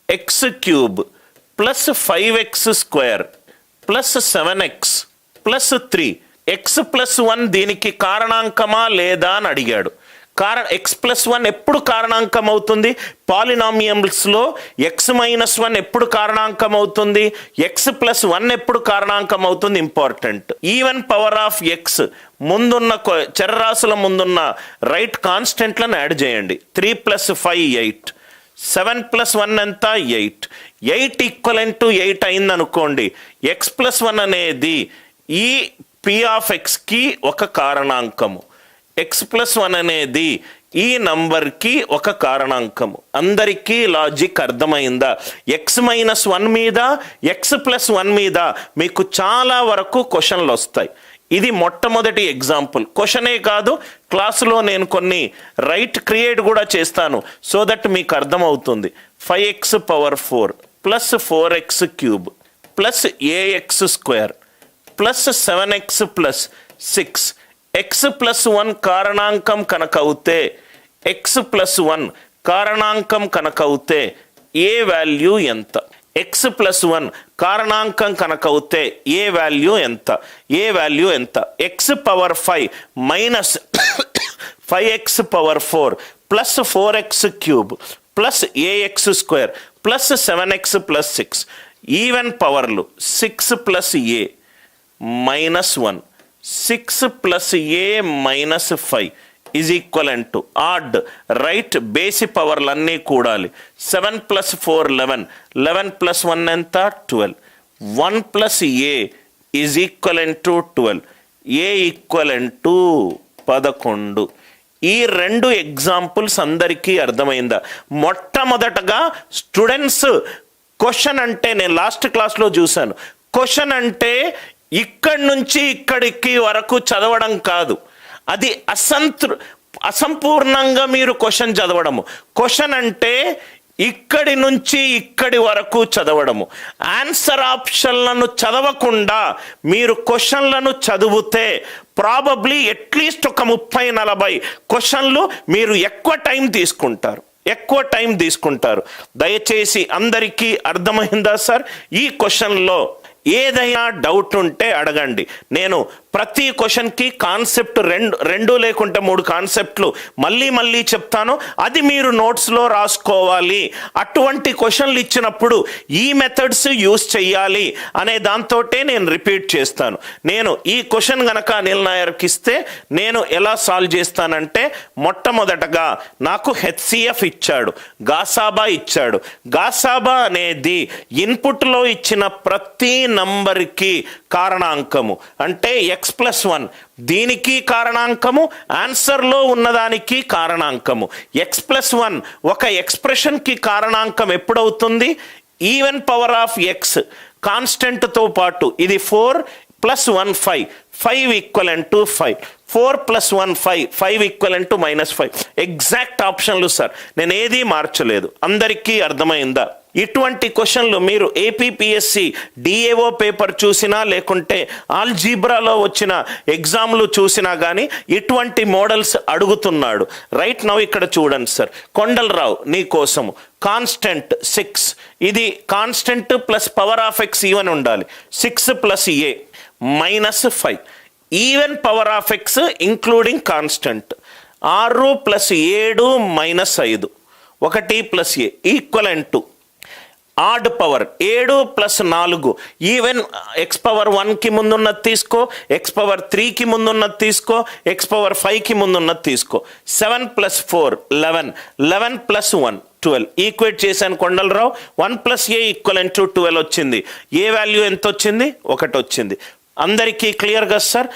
X cube plus 5x square plus 7x plus 3. X plus 1 దీనికి కారణాంకమా లేదా అని అడిగాడు. ఎక్స్ ప్లస్ 1 ఎప్పుడు కారణాంకం అవుతుంది? పాలినామియల్స్లో ఎక్స్ మైనస్ 1 ఎప్పుడు కారణాంకం అవుతుంది? ఎక్స్ ప్లస్ 1 ఎప్పుడు కారణాంకం అవుతుంది? Important. Even power of X ముందున్న చరరాశుల ముందున్న రైట్ కాన్స్టెంట్లను యాడ్ చేయండి. 3 + 5 8. 7 + 1 ఎంత? 8. 8 ఈక్వలెంట్ టు 8 అయింది అనుకోండి. ఎక్స్ ప్లస్ 1 అనేది ఈ పి ఆఫ్ ఎక్స్కి ఒక కారణాంకము. ఎక్స్ ప్లస్ 1 అనేది ఈ నంబర్కి ఒక కారణాంకము. అందరికీ లాజిక్ అర్థమైందా? ఎక్స్ మైనస్ 1 మీద ఎక్స్ ప్లస్ 1 మీద మీకు చాలా వరకు క్వశ్చన్లు వస్తాయి. ఇది మొట్టమొదటి ఎగ్జాంపుల్. క్వశ్చనే కాదు, క్లాసులో నేను కొన్ని క్రియేట్ కూడా చేస్తాను, సో దట్ మీకు అర్థమవుతుంది. 5x power 4 plus 4x cube plus ax square plus 7x plus 6. X plus 1 కారణాంకం కనుక అవుతే, ఎక్స్ ప్లస్ 1 కారణాంకం కనుక అవుతే ఏ వాల్యూ ఎంత? ఎక్స్ ప్లస్ 1 కారణాంకం కనుక అవుతే ఏ వాల్యూ ఎంత? ఏ వాల్యూ ఎంత? X power 5 minus 5x power 4 plus 4x cube plus ax square plus 7x plus 6. Even పవర్లు 6 plus a minus 1, 6 plus a minus 5 is equivalent to odd. Right, బేసి పవర్లన్నీ కూడాలి. 7 + 4 11, 11 + 1 ఎంత? 12. 1 + a is equivalent to 12. a equivalent to 11. ఈ 2 examples అందరికీ అర్థమైందా? మొట్టమొదటగా students, question అంటే నేను లాస్ట్ క్లాస్లో చూశాను. క్వశ్చన్ అంటే ఇక్కడి నుంచి ఇక్కడికి వరకు చదవడం కాదు, అది అసంపూర్ణంగా మీరు క్వశ్చన్ చదవడము. క్వశ్చన్ అంటే ఇక్కడి నుంచి ఇక్కడి వరకు చదవడము. ఆన్సర్ ఆప్షన్లను చదవకుండా మీరు క్వశ్చన్లను చదివితే ప్రాబబ్లీ అట్లీస్ట్ ఒక 30-40 క్వశ్చన్లు మీరు ఎక్కువ టైం తీసుకుంటారు. దయచేసి అందరికీ అర్థమైందా సార్? ఈ క్వశ్చన్లో ఏదైనా డౌట్ ఉంటే అడగండి. నేను ప్రతి క్వశ్చన్కి కాన్సెప్ట్ 2 లేకుంటే 3 కాన్సెప్ట్లు మళ్ళీ చెప్తాను. అది మీరు నోట్స్లో రాసుకోవాలి. అటువంటి క్వశ్చన్లు ఇచ్చినప్పుడు ఈ మెథడ్స్ యూజ్ చేయాలి అనే దాంతో నేను రిపీట్ చేస్తాను. నేను ఈ క్వశ్చన్ గనక అనిల్ నాయర్కి ఇస్తే నేను ఎలా సాల్వ్ చేస్తానంటే, మొట్టమొదటగా నాకు హెచ్సిఎఫ్ ఇచ్చాడు, గాసాబా ఇచ్చాడు. గాసాబా అనేది ఇన్పుట్లో ఇచ్చిన ప్రతి నంబర్కి కారణాంకము. అంటే ఎక్స్ ప్లస్ 1 దీనికి కారణాంకము, ఆన్సర్లో ఉన్నదానికి కారణాంకము. ఎక్స్ ప్లస్ 1 ఒక ఎక్స్ప్రెషన్కి కారణాంకం ఎప్పుడవుతుంది? ఈవెన్ పవర్ ఆఫ్ ఎక్స్ కాన్స్టెంట్తో పాటు ఇది 4 + 1 5, 5 equivalent to 5. 4 + 1 5, 5 equivalent to -5. Exact ఆప్షన్లు సార్, నేను ఏదీ మార్చలేదు. అందరికీ అర్థమైందా? ఇటువంటి క్వశ్చన్లు మీరు ఏపీపీఎస్సి డిఏఓ పేపర్ చూసినా, లేకుంటే ఆల్జీబ్రాలో వచ్చిన ఎగ్జామ్లు చూసినా కానీ ఇటువంటి మోడల్స్ అడుగుతున్నాడు. రైట్ నౌ ఇక్కడ చూడండి సార్, కొండలరావు నీ కోసము కాన్స్టెంట్ 6, ఇది constant plus power of x even ఉండాలి. 6 + a minus 5. Even power of x including constant 6 + 7 - 5, 1 + a equivalent to odd power 7 + 4. Even x power 1కి ముందున్నది తీసుకో, ఎక్స్ పవర్ 3కి ముందున్నది తీసుకో, ఎక్స్ పవర్ 5కి ముందున్నది తీసుకో. 7 + 4 11, 11 + 1 12. ఈక్వేట్ చేశాను కొండలరావు. 1 + a ఈక్వలెంట్ టు 12 వచ్చింది. ఏ వాల్యూ ఎంత వచ్చింది? 1 వచ్చింది. అందరికీ క్లియర్గా సార్?